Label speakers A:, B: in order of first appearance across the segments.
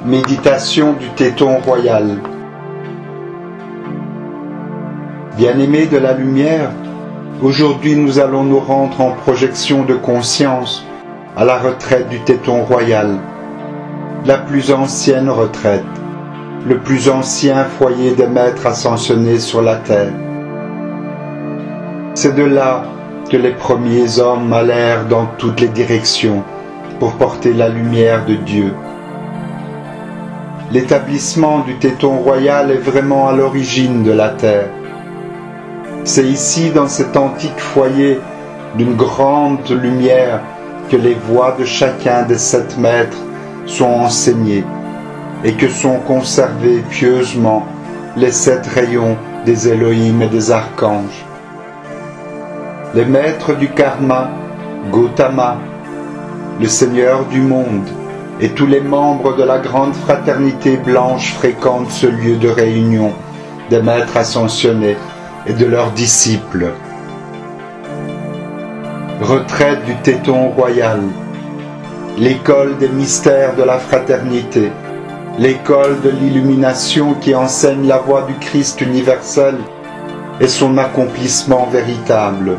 A: Méditation du téton royal. Bien-aimés de la lumière, aujourd'hui nous allons nous rendre en projection de conscience à la retraite du téton royal, la plus ancienne retraite, le plus ancien foyer des maîtres ascensionnés sur la terre. C'est de là que les premiers hommes allèrent dans toutes les directions pour porter la lumière de Dieu. L'établissement du téton royal est vraiment à l'origine de la terre. C'est ici, dans cet antique foyer d'une grande lumière, que les voies de chacun des 7 maîtres sont enseignées et que sont conservés pieusement les 7 rayons des Elohim et des archanges. Les maîtres du karma, Gautama, le Seigneur du monde, et tous les membres de la grande fraternité blanche fréquentent ce lieu de réunion des maîtres ascensionnés et de leurs disciples. Retraite du téton royal, l'école des mystères de la fraternité, l'école de l'illumination qui enseigne la voie du Christ universel et son accomplissement véritable.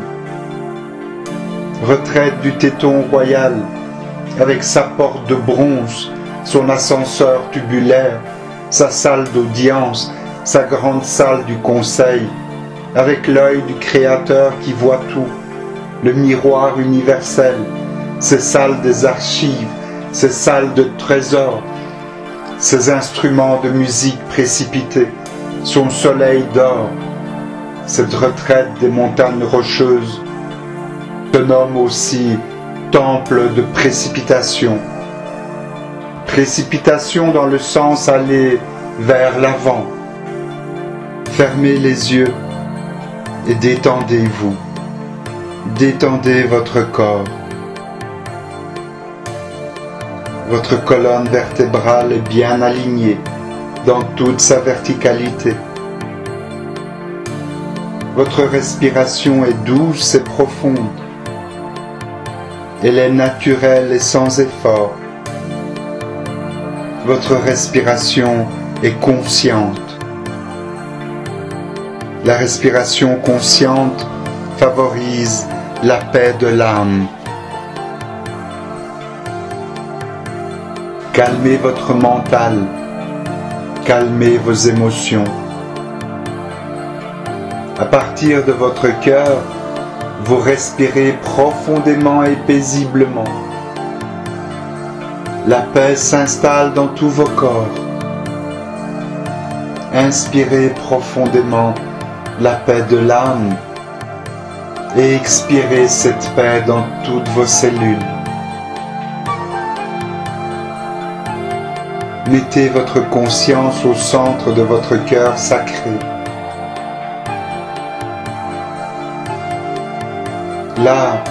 A: Retraite du téton royal, avec sa porte de bronze, son ascenseur tubulaire, sa salle d'audience, sa grande salle du conseil, avec l'œil du Créateur qui voit tout, le miroir universel, ses salles des archives, ses salles de trésors, ses instruments de musique précipités, son soleil d'or. Cette retraite des montagnes rocheuses se nomme aussi temple de précipitation. Précipitation dans le sens aller vers l'avant. Fermez les yeux et détendez-vous. Détendez votre corps. Votre colonne vertébrale est bien alignée dans toute sa verticalité. Votre respiration est douce et profonde. Elle est naturelle et sans effort. Votre respiration est consciente. La respiration consciente favorise la paix de l'âme. Calmez votre mental. Calmez vos émotions. À partir de votre cœur, vous respirez profondément et paisiblement. La paix s'installe dans tous vos corps. Inspirez profondément la paix de l'âme et expirez cette paix dans toutes vos cellules. Mettez votre conscience au centre de votre cœur sacré. Là,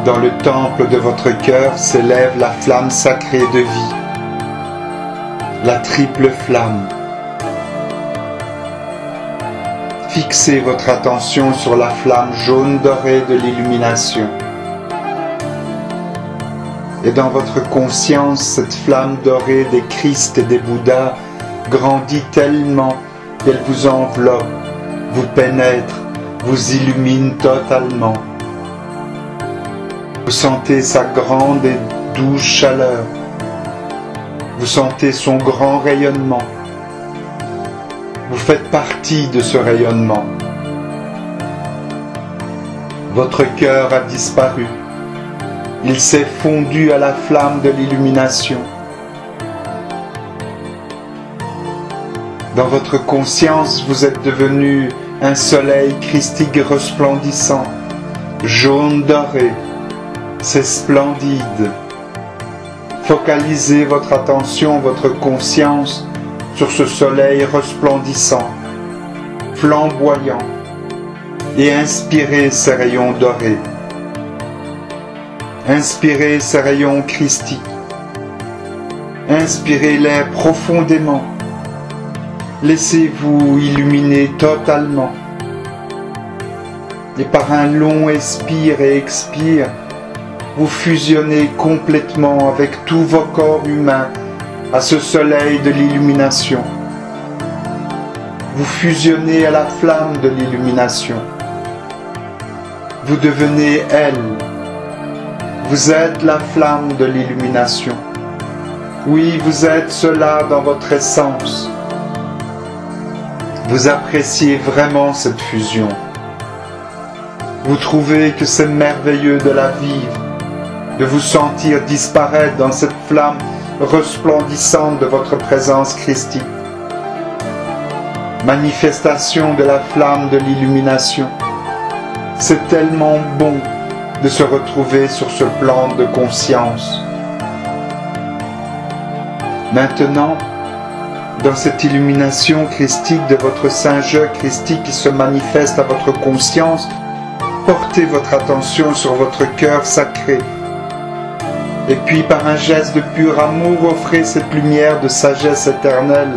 A: dans le temple de votre cœur, s'élève la flamme sacrée de vie, la triple flamme. Fixez votre attention sur la flamme jaune dorée de l'illumination. Et dans votre conscience, cette flamme dorée des Christ et des Bouddhas grandit tellement qu'elle vous enveloppe, vous pénètre, vous illumine totalement. Vous sentez sa grande et douce chaleur. Vous sentez son grand rayonnement. Vous faites partie de ce rayonnement. Votre cœur a disparu. Il s'est fondu à la flamme de l'illumination. Dans votre conscience, vous êtes devenu un soleil christique resplendissant, jaune doré. C'est splendide. Focalisez votre attention, votre conscience sur ce soleil resplendissant, flamboyant, et inspirez ces rayons dorés. Inspirez ces rayons christiques. Inspirez-les profondément. Laissez-vous illuminer totalement. Et par un long expire et expire, vous fusionnez complètement avec tous vos corps humains à ce soleil de l'illumination. Vous fusionnez à la flamme de l'illumination. Vous devenez elle. Vous êtes la flamme de l'illumination. Oui, vous êtes cela dans votre essence. Vous appréciez vraiment cette fusion. Vous trouvez que c'est merveilleux de la vivre, de vous sentir disparaître dans cette flamme resplendissante de votre présence christique. Manifestation de la flamme de l'illumination. C'est tellement bon de se retrouver sur ce plan de conscience. Maintenant, dans cette illumination christique de votre Saint-Jeu christique qui se manifeste à votre conscience, portez votre attention sur votre cœur sacré. Et puis par un geste de pur amour, offrez cette lumière de sagesse éternelle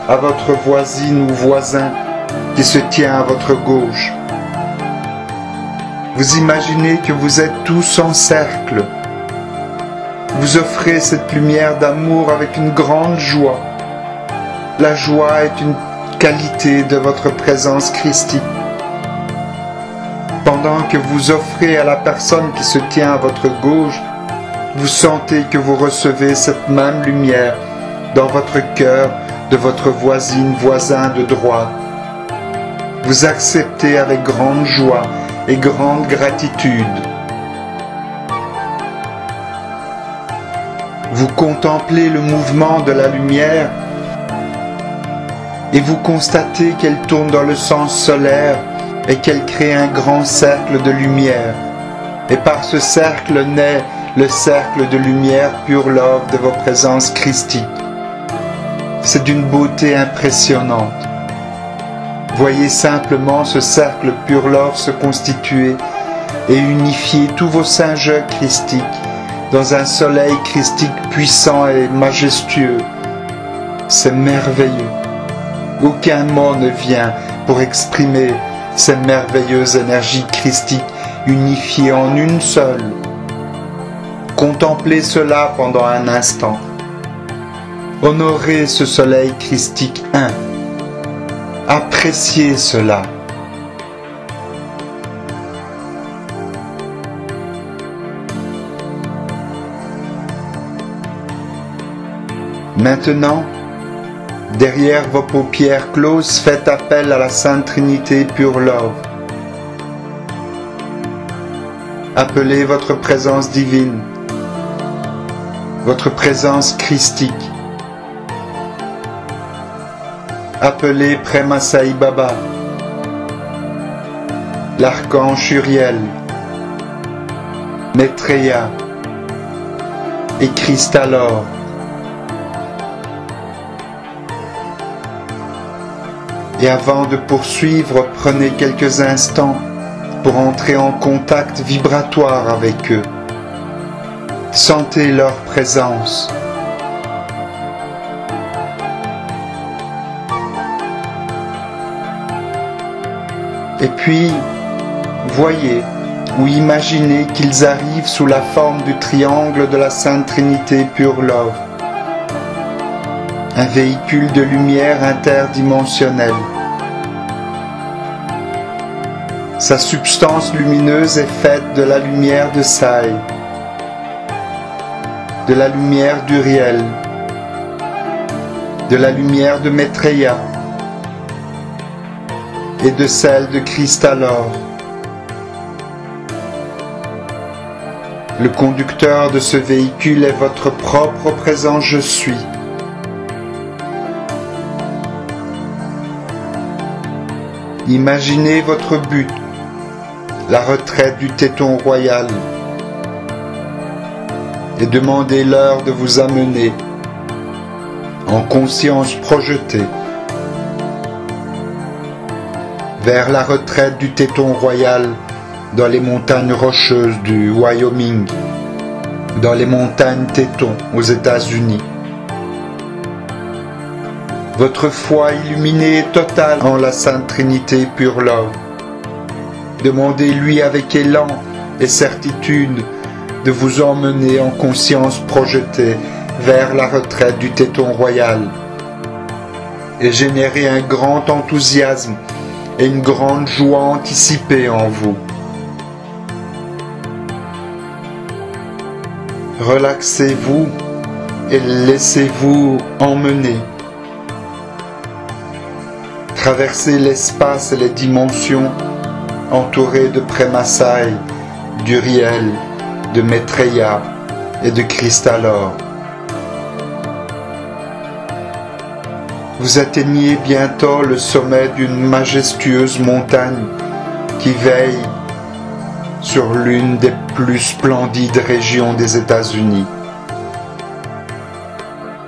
A: à votre voisine ou voisin qui se tient à votre gauche. Vous imaginez que vous êtes tous en cercle. Vous offrez cette lumière d'amour avec une grande joie. La joie est une qualité de votre présence christique. Pendant que vous offrez à la personne qui se tient à votre gauche, vous sentez que vous recevez cette même lumière dans votre cœur de votre voisin de droite. Vous acceptez avec grande joie et grande gratitude. Vous contemplez le mouvement de la lumière et vous constatez qu'elle tourne dans le sens solaire et qu'elle crée un grand cercle de lumière. Et par ce cercle naît le cercle de lumière pure love de vos présences christiques. C'est d'une beauté impressionnante. Voyez simplement ce cercle pure love se constituer et unifier tous vos saints jeux christiques dans un soleil christique puissant et majestueux. C'est merveilleux. Aucun mot ne vient pour exprimer ces merveilleuses énergies christiques unifiées en une seule. Contemplez cela pendant un instant. Honorez ce soleil christique un. Appréciez cela. Maintenant, derrière vos paupières closes, faites appel à la Sainte Trinité Pure Love. Appelez votre présence divine, votre présence christique. Appelez Prema Sai Baba, l'archange Uriel, Maitreya et Cristalor. Et avant de poursuivre, prenez quelques instants pour entrer en contact vibratoire avec eux. Sentez leur présence. Et puis, voyez ou imaginez qu'ils arrivent sous la forme du triangle de la Sainte Trinité Pure Love. Un véhicule de lumière interdimensionnelle. Sa substance lumineuse est faite de la lumière de Sai, de la lumière d'Uriel, de la lumière de Maitreya et de celle de Cristalor. Le conducteur de ce véhicule est votre propre présent Je suis. Imaginez votre but, la retraite du téton royal, et demandez-leur de vous amener, en conscience projetée, vers la retraite du téton royal dans les montagnes rocheuses du Wyoming, dans les montagnes Téton aux États-Unis. Votre foi illuminée est totale en la Sainte Trinité Pure Love. Demandez-lui avec élan et certitude de vous emmener en conscience projetée vers la retraite du Téton royal et générer un grand enthousiasme et une grande joie anticipée en vous. Relaxez-vous et laissez-vous emmener. Traversez l'espace et les dimensions entourés de Prémassaï, d'Uriel, de Maitreya et de Cristalor. Vous atteignez bientôt le sommet d'une majestueuse montagne qui veille sur l'une des plus splendides régions des États-Unis.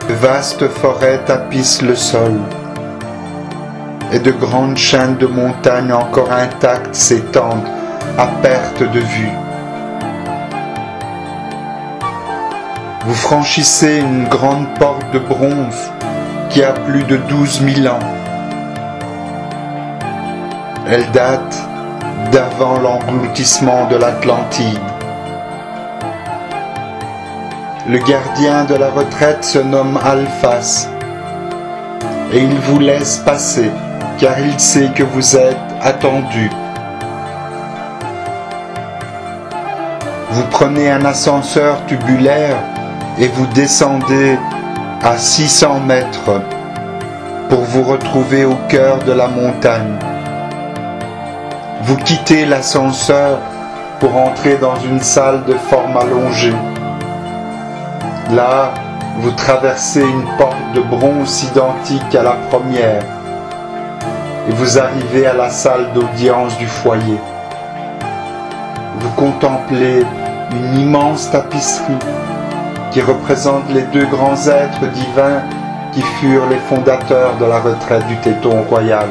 A: De vastes forêts tapissent le sol et de grandes chaînes de montagnes encore intactes s'étendent à perte de vue. Vous franchissez une grande porte de bronze qui a plus de 12 000 ans. Elle date d'avant l'engloutissement de l'Atlantide. Le gardien de la retraite se nomme Alphas et il vous laisse passer car il sait que vous êtes attendu. Vous prenez un ascenseur tubulaire et vous descendez à 600 mètres pour vous retrouver au cœur de la montagne. Vous quittez l'ascenseur pour entrer dans une salle de forme allongée. Là, vous traversez une porte de bronze identique à la première et vous arrivez à la salle d'audience du foyer. Vous contemplez une immense tapisserie qui représente les deux grands êtres divins qui furent les fondateurs de la retraite du Téton royal.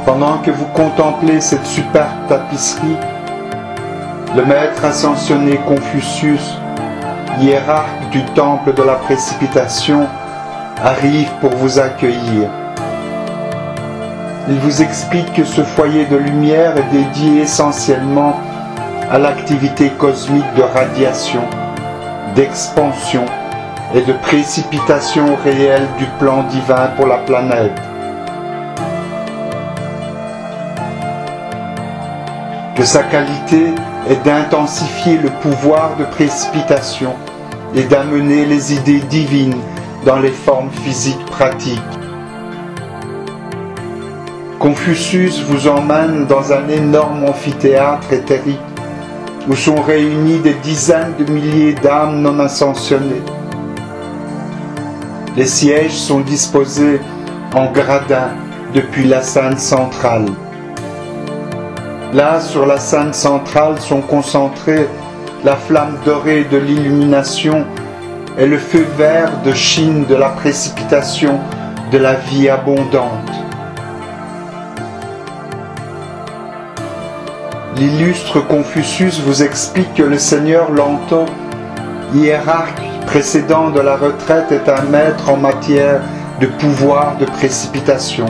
A: Pendant que vous contemplez cette superbe tapisserie, le maître ascensionné Confucius, hiérarque du temple de la précipitation, arrive pour vous accueillir. Il vous explique que ce foyer de lumière est dédié essentiellement à l'activité cosmique de radiation, d'expansion et de précipitation réelle du plan divin pour la planète. Que sa qualité est d'intensifier le pouvoir de précipitation et d'amener les idées divines dans les formes physiques pratiques. Confucius vous emmène dans un énorme amphithéâtre éthérique où sont réunies des dizaines de milliers d'âmes non ascensionnées. Les sièges sont disposés en gradins depuis la scène centrale. Là, sur la scène centrale, sont concentrés la flamme dorée de l'illumination et le feu vert de Chine de la précipitation de la vie abondante. L'illustre Confucius vous explique que le Seigneur Lanto, hiérarque précédent de la retraite, est un maître en matière de pouvoir de précipitation,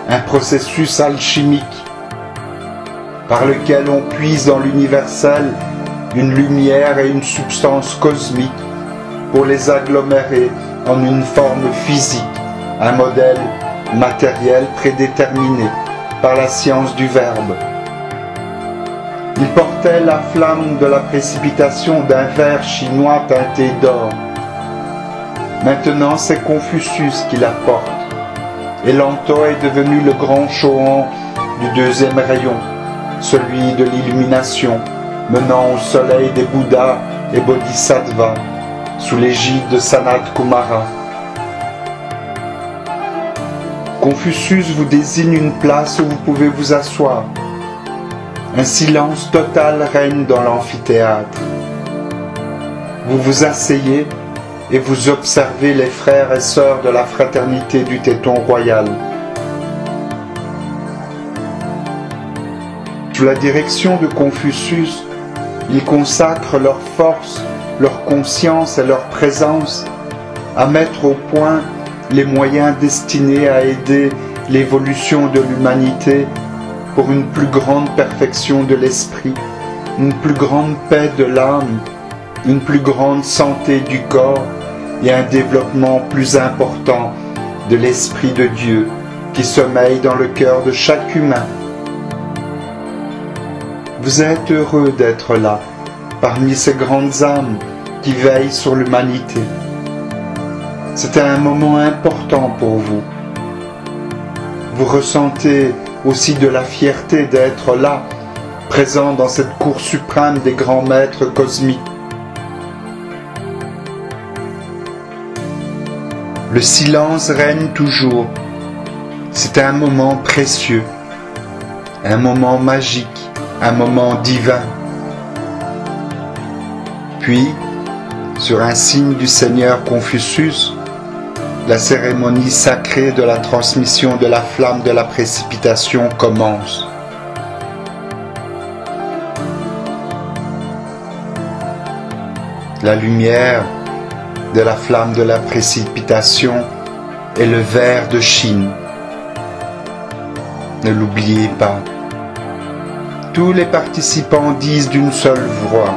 A: un processus alchimique par lequel on puise dans l'universel une lumière et une substance cosmique pour les agglomérer en une forme physique, un modèle matériel prédéterminé par la science du Verbe. Il portait la flamme de la précipitation d'un verre chinois teinté d'or. Maintenant, c'est Confucius qui la porte, et Lanto est devenu le grand Chohan du deuxième rayon, celui de l'illumination, menant au soleil des Bouddhas et Bodhisattvas, sous l'égide de Sanat Kumara. Confucius vous désigne une place où vous pouvez vous asseoir. Un silence total règne dans l'amphithéâtre. Vous vous asseyez et vous observez les frères et sœurs de la fraternité du Téton royal. Sous la direction de Confucius, ils consacrent leur force, leur conscience et leur présence à mettre au point les moyens destinés à aider l'évolution de l'humanité pour une plus grande perfection de l'esprit une plus grande paix de l'âme, une plus grande santé du corps et un développement plus important de l'Esprit de Dieu qui sommeille dans le cœur de chaque humain. Vous êtes heureux d'être là, parmi ces grandes âmes qui veillent sur l'humanité. C'est un moment important pour vous. Vous ressentez aussi de la fierté d'être là, présent dans cette cour suprême des grands maîtres cosmiques. Le silence règne toujours. C'est un moment précieux, un moment magique, un moment divin. Puis, sur un signe du Seigneur Confucius, la cérémonie sacrée de la transmission de la flamme de la précipitation commence. La lumière de la flamme de la précipitation est le ver de Chine. Ne l'oubliez pas. Tous les participants disent d'une seule voix: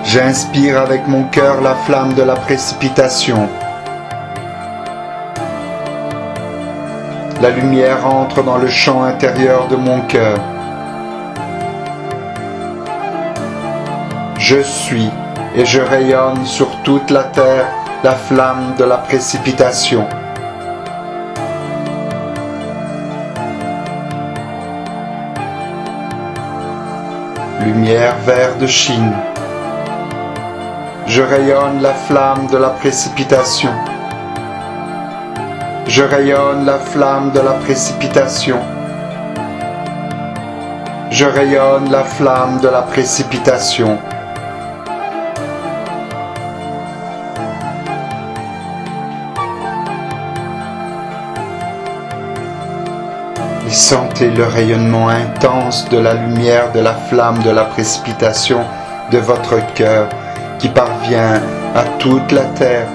A: j'inspire avec mon cœur la flamme de la précipitation. La lumière entre dans le champ intérieur de mon cœur. Je suis et je rayonne sur toute la terre la flamme de la précipitation. Lumière vert de Chine. Je rayonne la flamme de la précipitation. Je rayonne la flamme de la précipitation. Je rayonne la flamme de la précipitation. Et sentez le rayonnement intense de la lumière de la flamme de la précipitation de votre cœur qui parvient à toute la terre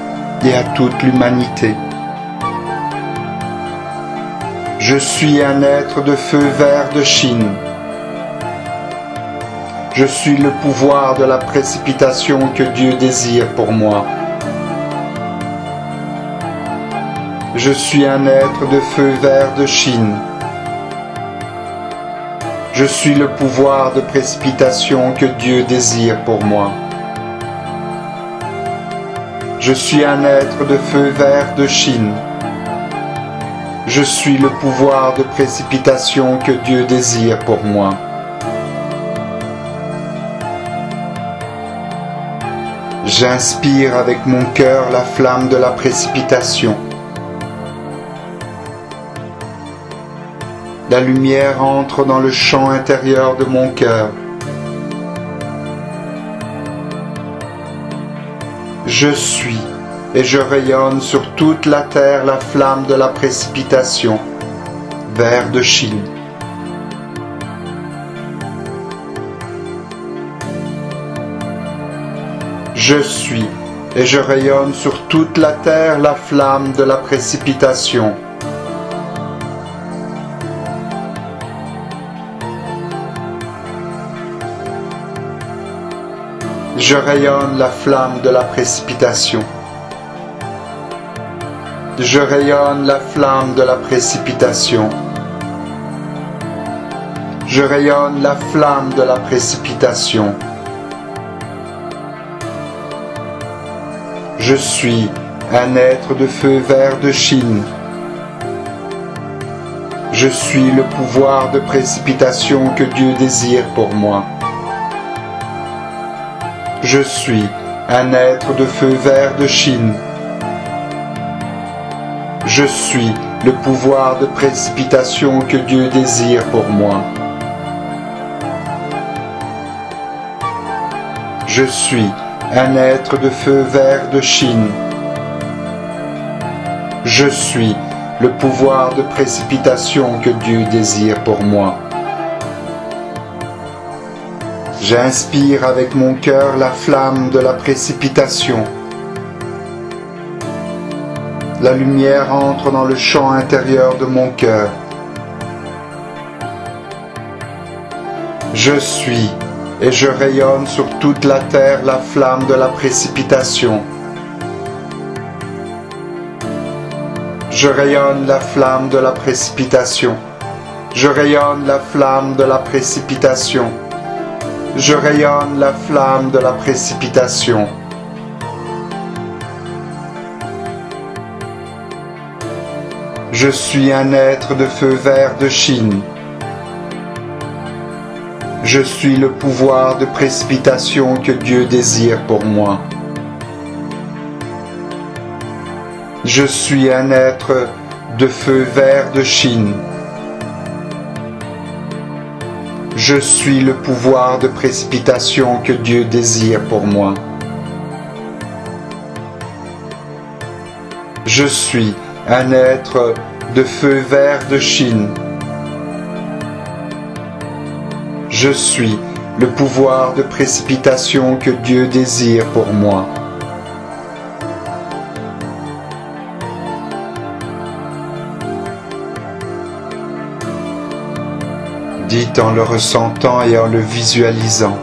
A: et à toute l'humanité. Je suis un être de feu vert de Chine. Je suis le pouvoir de la précipitation que Dieu désire pour moi. Je suis un être de feu vert de Chine. Je suis le pouvoir de précipitation que Dieu désire pour moi. Je suis un être de feu vert de Chine. Je suis le pouvoir de précipitation que Dieu désire pour moi. J'inspire avec mon cœur la flamme de la précipitation. La lumière entre dans le champ intérieur de mon cœur. Je suis et je rayonne sur toute la terre la flamme de la précipitation, vert de Chine. Je suis et je rayonne sur toute la terre la flamme de la précipitation. Je rayonne la flamme de la précipitation. Je rayonne la flamme de la précipitation. Je rayonne la flamme de la précipitation. Je suis un être de feu vert de Chine. Je suis le pouvoir de précipitation que Dieu désire pour moi. Je suis un être de feu vert de Chine. Je suis le pouvoir de précipitation que Dieu désire pour moi. Je suis un être de feu vert de Chine. Je suis le pouvoir de précipitation que Dieu désire pour moi. J'inspire avec mon cœur la flamme de la précipitation. La lumière entre dans le champ intérieur de mon cœur. Je suis et je rayonne sur toute la terre la flamme de la précipitation. Je rayonne la flamme de la précipitation. Je rayonne la flamme de la précipitation. Je rayonne la flamme de la précipitation. Je suis un être de feu vert de Chine. Je suis le pouvoir de précipitation que Dieu désire pour moi. Je suis un être de feu vert de Chine. Je suis le pouvoir de précipitation que Dieu désire pour moi. Je suis un être de feu vert de Chine. Je suis le pouvoir de précipitation que Dieu désire pour moi. Dites en le ressentant et en le visualisant.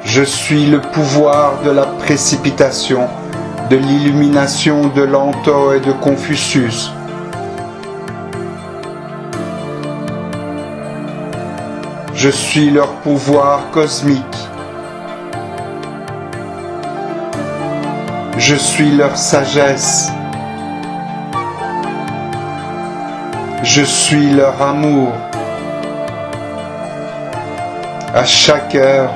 A: Je suis le pouvoir de la précipitation, de l'illumination de Lento et de Confucius. Je suis leur pouvoir cosmique. Je suis leur sagesse. Je suis leur amour. À chaque heure,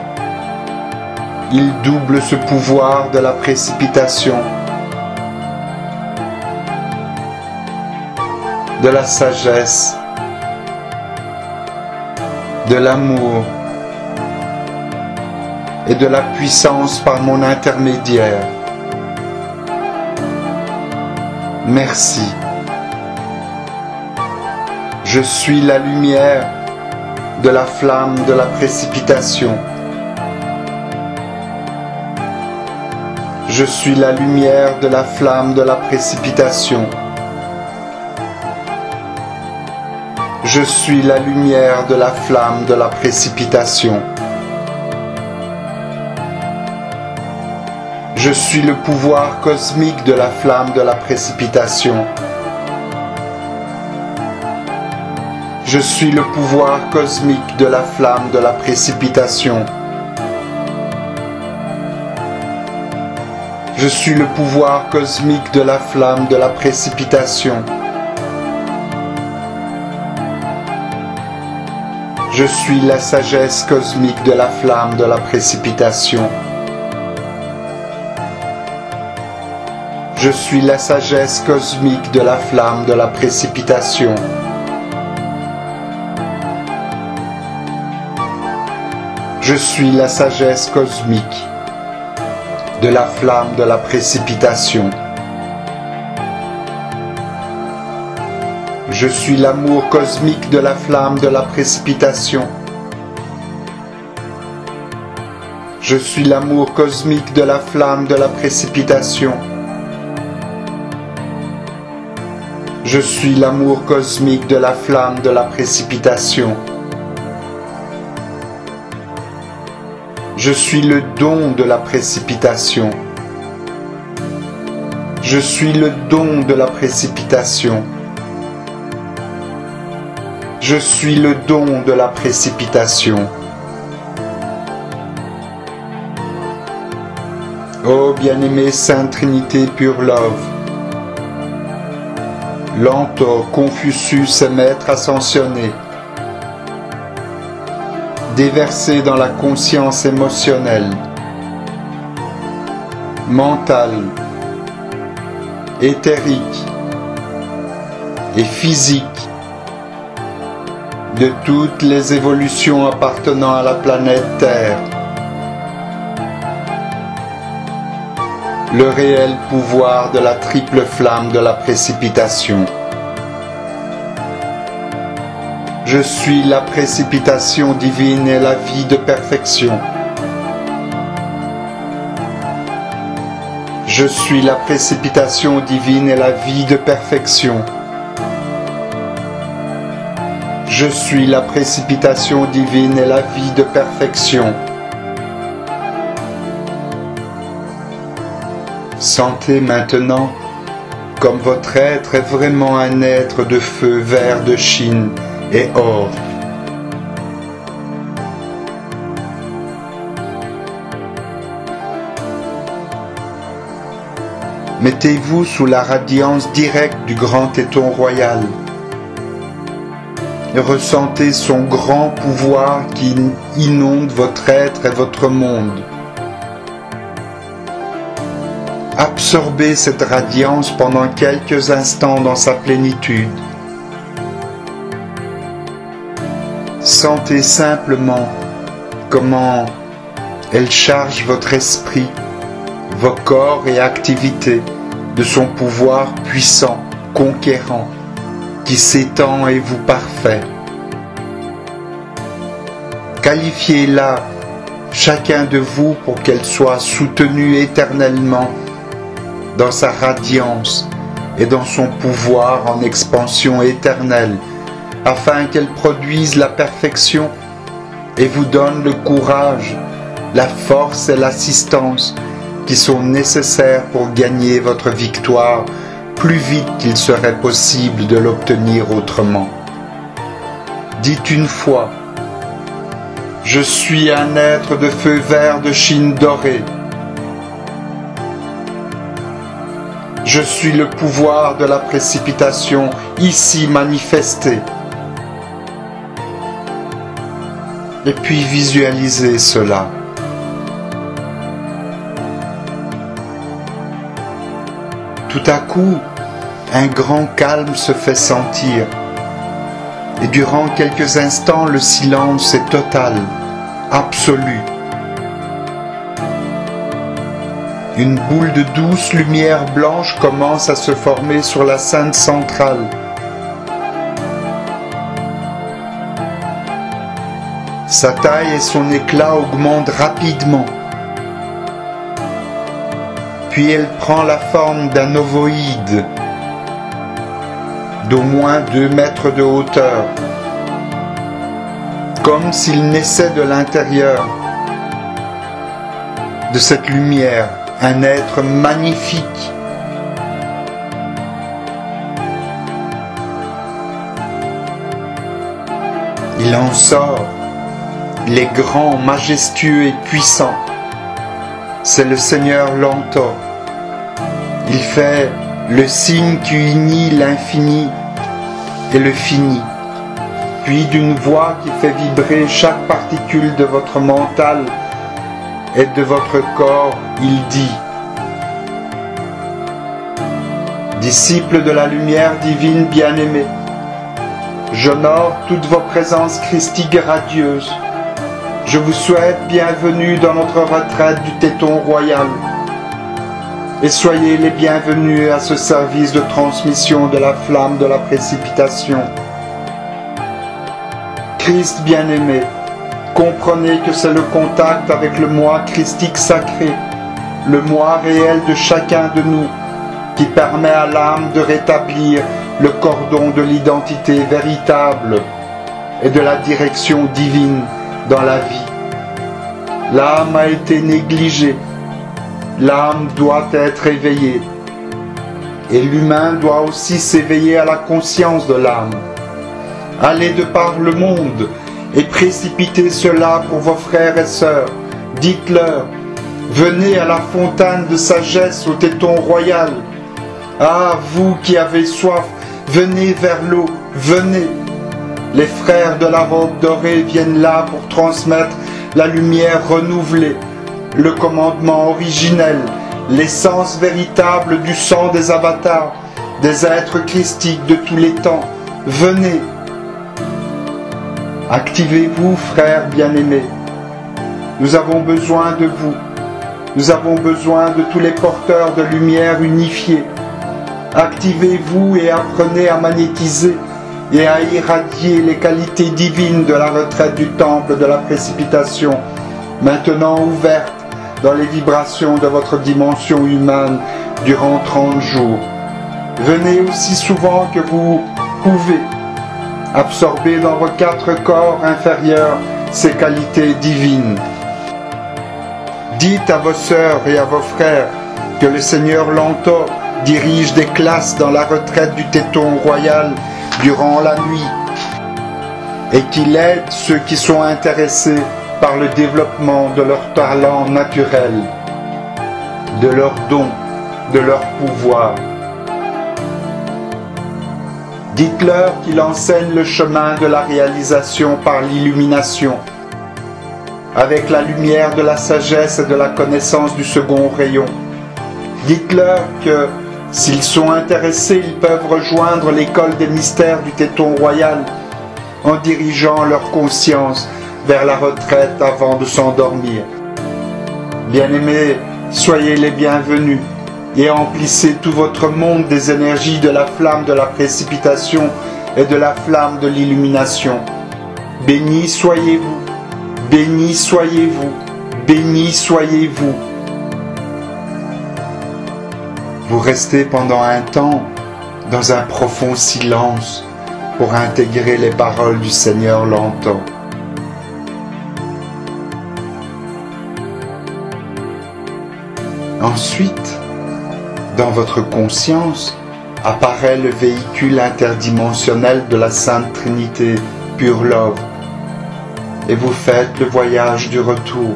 A: ils doublent ce pouvoir de la précipitation, de la sagesse, de l'amour et de la puissance par mon intermédiaire. Merci. Je suis la lumière de la flamme de la précipitation. Je suis la lumière de la flamme de la précipitation. Je suis la lumière de la flamme de la précipitation. Je suis le pouvoir cosmique de la flamme de la précipitation. Je suis le pouvoir cosmique de la flamme de la précipitation. Je suis le pouvoir cosmique de la flamme de la précipitation. Je suis la sagesse cosmique de la flamme de la précipitation. Je suis la sagesse cosmique de la flamme de la précipitation. Je suis la sagesse cosmique de la flamme de la précipitation. Je suis l'amour cosmique de la flamme de la précipitation. Je suis l'amour cosmique de la flamme de la précipitation. Je suis l'amour cosmique de la flamme de la précipitation. Je suis le don de la précipitation. Je suis le don de la précipitation. Je suis le don de la précipitation. Ô bien-aimée Sainte Trinité Pure Love, Lento, Confucius et Maître ascensionné, déversé dans la conscience émotionnelle, mentale, éthérique et physique de toutes les évolutions appartenant à la planète Terre. Le réel pouvoir de la triple flamme de la précipitation. Je suis la précipitation divine et la vie de perfection. Je suis la précipitation divine et la vie de perfection. Je suis la précipitation divine et la vie de perfection. Sentez maintenant comme votre être est vraiment un être de feu vert de Chine et or. Mettez-vous sous la radiance directe du grand téton royal. Et ressentez son grand pouvoir qui inonde votre être et votre monde. Absorbez cette radiance pendant quelques instants dans sa plénitude. Sentez simplement comment elle charge votre esprit, vos corps et activités de son pouvoir puissant, conquérant, qui s'étend et vous parfait. Qualifiez-la, chacun de vous, pour qu'elle soit soutenue éternellement dans sa radiance et dans son pouvoir en expansion éternelle, afin qu'elle produise la perfection et vous donne le courage, la force et l'assistance qui sont nécessaires pour gagner votre victoire plus vite qu'il serait possible de l'obtenir autrement. Dites une fois: je suis un être de feu vert de Chine dorée. Je suis le pouvoir de la précipitation ici manifesté. Et puis visualisez cela. Tout à coup, un grand calme se fait sentir. Et durant quelques instants, le silence est total, absolu. Une boule de douce lumière blanche commence à se former sur la scène centrale. Sa taille et son éclat augmentent rapidement. Puis elle prend la forme d'un ovoïde d'au moins 2 mètres de hauteur, comme s'il naissait de l'intérieur de cette lumière, un être magnifique. Il en sort, il est grand, majestueux et puissant. C'est le Seigneur Lantor. Il fait le signe qui unit l'infini et le fini. Puis d'une voix qui fait vibrer chaque particule de votre mental et de votre corps, il dit: disciples de la lumière divine bien-aimée, j'honore toutes vos présences christiques radieuses. Je vous souhaite bienvenue dans notre retraite du téton royal. Et soyez les bienvenus à ce service de transmission de la flamme de la précipitation. Christ bien-aimé, comprenez que c'est le contact avec le moi christique sacré, le moi réel de chacun de nous, qui permet à l'âme de rétablir le cordon de l'identité véritable et de la direction divine dans la vie. L'âme a été négligée, l'âme doit être éveillée, et l'humain doit aussi s'éveiller à la conscience de l'âme. Allez de par le monde et précipitez cela pour vos frères et sœurs. Dites-leur: venez à la fontaine de sagesse au téton royal. Ah, vous qui avez soif, venez vers l'eau, venez. Les frères de la robe dorée viennent là pour transmettre la lumière renouvelée, le commandement originel, l'essence véritable du sang des avatars, des êtres christiques de tous les temps. Venez. Activez-vous, frères bien-aimés. Nous avons besoin de vous. Nous avons besoin de tous les porteurs de lumière unifiés. Activez-vous et apprenez à magnétiser et à irradier les qualités divines de la retraite du temple de la précipitation, maintenant ouverte dans les vibrations de votre dimension humaine durant 30 jours. Venez aussi souvent que vous pouvez. Absorbez dans vos 4 corps inférieurs ces qualités divines. Dites à vos sœurs et à vos frères que le Seigneur Lanto dirige des classes dans la retraite du Téton royal durant la nuit et qu'il aide ceux qui sont intéressés par le développement de leurs talents naturels, de leurs dons, de leur pouvoir. Dites-leur qu'il enseigne le chemin de la réalisation par l'illumination, avec la lumière de la sagesse et de la connaissance du second rayon. Dites-leur que, s'ils sont intéressés, ils peuvent rejoindre l'école des mystères du Téton royal en dirigeant leur conscience vers la retraite avant de s'endormir. Bien-aimés, soyez les bienvenus et emplissez tout votre monde des énergies de la flamme de la précipitation et de la flamme de l'illumination. Bénis soyez-vous, bénis soyez-vous, bénis soyez-vous. Vous restez pendant un temps dans un profond silence pour intégrer les paroles du Seigneur Lanto. Ensuite, dans votre conscience, apparaît le véhicule interdimensionnel de la Sainte Trinité Pure Love et vous faites le voyage du retour.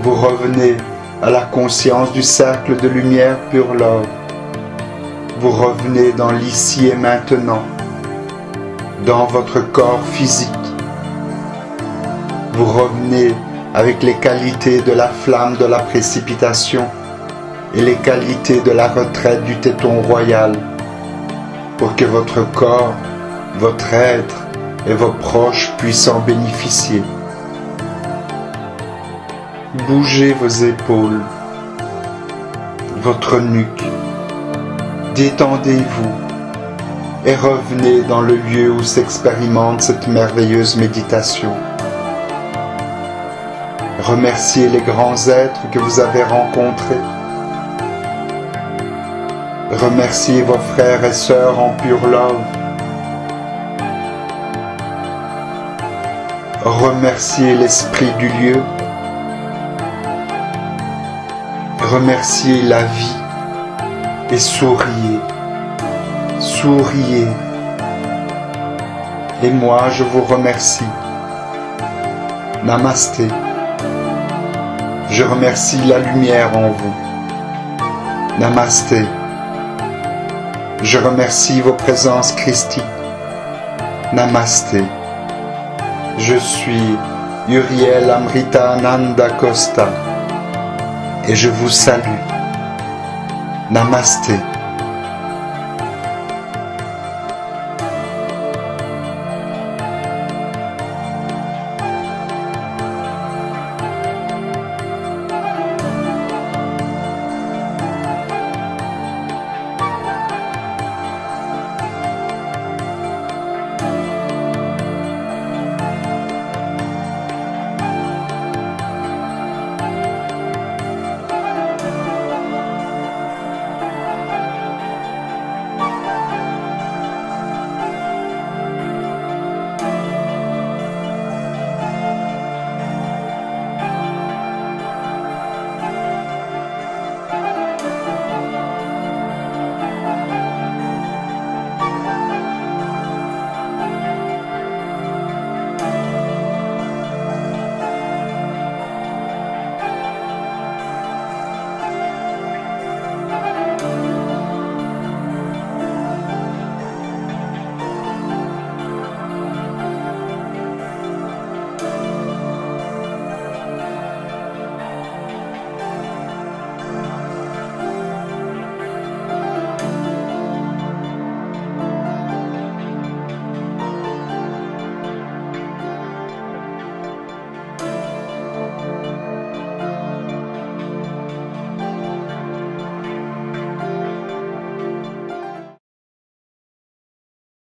A: Vous revenez à la conscience du cercle de lumière Pure Love. Vous revenez dans l'ici et maintenant, dans votre corps physique. Vous revenez avec les qualités de la flamme de la précipitation et les qualités de la retraite du Téton royal, pour que votre corps, votre être et vos proches puissent en bénéficier. Bougez vos épaules, votre nuque, détendez-vous et revenez dans le lieu où s'expérimente cette merveilleuse méditation. Remerciez les grands êtres que vous avez rencontrés. Remerciez vos frères et sœurs en pure love. Remerciez l'esprit du lieu. Remerciez la vie et souriez, souriez. Et moi, je vous remercie. Namasté. Je remercie la lumière en vous. Namasté. Je remercie vos présences christiques. Namasté. Je suis Uriel Amrita Ananda Costa et je vous salue. Namasté.